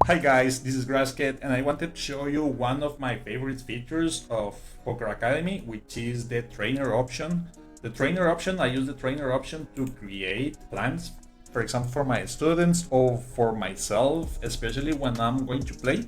Hi guys, this is Grasquet and I wanted to show you one of my favorite features of Poker Academy, which is the trainer option. The trainer option, I use the trainer option to create plans, for example, for my students or for myself, especially when I'm going to play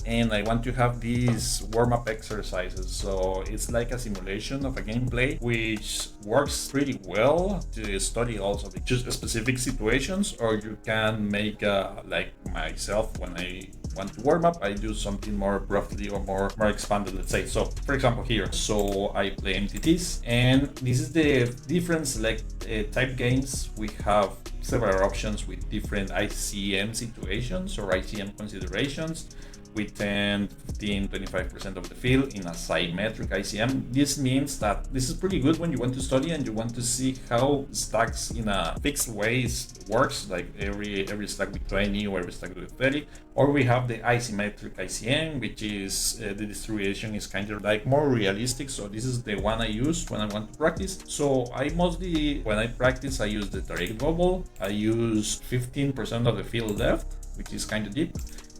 and I want to have these warm-up exercises. So it's like a simulation of a gameplay, which works pretty well to study also just specific situations, or you can make like myself, when I want to warm up, I do something more roughly or more expanded, let's say. So for example here, so I play MTTs, and this is the different select type games. We have several options with different ICM situations or ICM considerations, with 10, 15, 25% of the field in a symmetric ICM. This means that this is pretty good when you want to study and you want to see how stacks in a fixed ways works, like every stack with 20 or every stack with 30. Or we have the asymmetric ICM, which is the distribution is kind of like more realistic. So this is the one I use when I want to practice. So I mostly, when I practice, I use the direct bubble. I use 15% of the field left, which is kind of deep.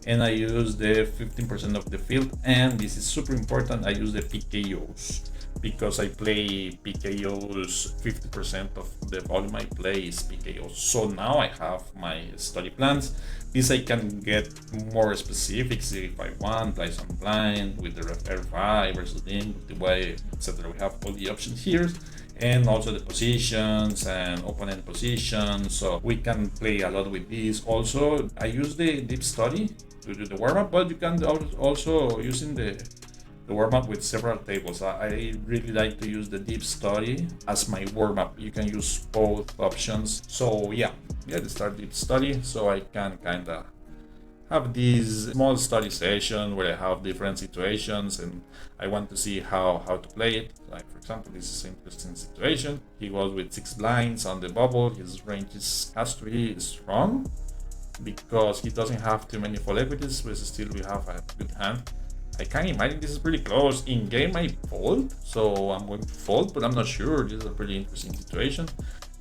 And I use the 15% of the field, and this is super important, I use the PKOs, because I play PKOs, 50% of the volume I play is PKOs. So now I have my study plans. This I can get more specifics if I want, play some blind with the R5 versus limp, with the way, etc. We have all the options here, and also the positions and opponent positions, so we can play a lot with this. Also, I use the deep study to do the warm-up, but you can also using the warm-up with several tables. I really like to use the deep study as my warm-up. You can use both options. So yeah, to start deep study, so I can kind of have this small study session where I have different situations and I want to see how to play it. Like for example, this is an interesting situation. He goes with 6 blinds on the bubble. His range has to be strong because he doesn't have too many full equities, but still we have a good hand. I can imagine this is pretty close. In game I fold, so I'm going to fold, but I'm not sure. This is a pretty interesting situation.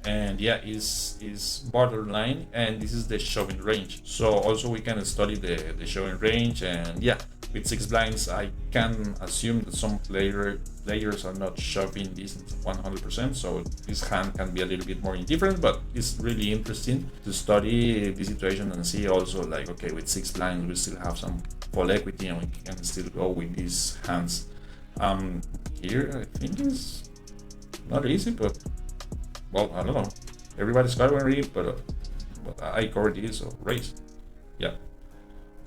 And yeah, is borderline, and this is the shoving range. So also we can study the shoving range, and yeah, with 6 blinds I can assume that some players are not shoving this 100%, so this hand can be a little bit more indifferent, but it's really interesting to study the situation and see also like, okay, with 6 blinds we still have some full equity and we can still go with these hands. Here I think is not easy, but well, I don't know. Everybody's got one read, but I covered this, so raise. Yeah,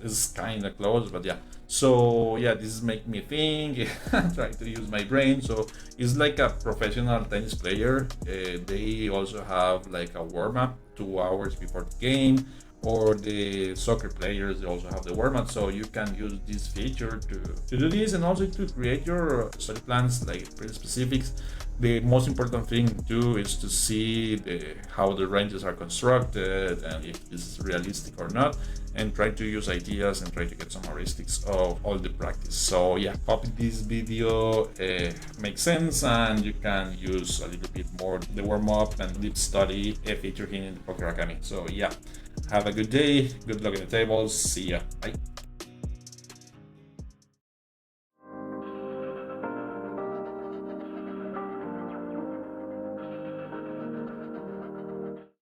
this is kind of close, but yeah. So yeah, this is making me think, try to use my brain. So it's like a professional tennis player. They also have like a warm-up 2 hours before the game, or the soccer players, they also have the warm-up. So you can use this feature to do this, and also to create your study plans, like pretty specifics. The most important thing too is to see how the ranges are constructed and if this is realistic or not, and try to use ideas and try to get some heuristics of all the practice. So yeah, hope this video makes sense and you can use a little bit more the warm-up and deep study feature here in the Poker Academy. So yeah, have a good day, good luck in the tables, see ya, bye.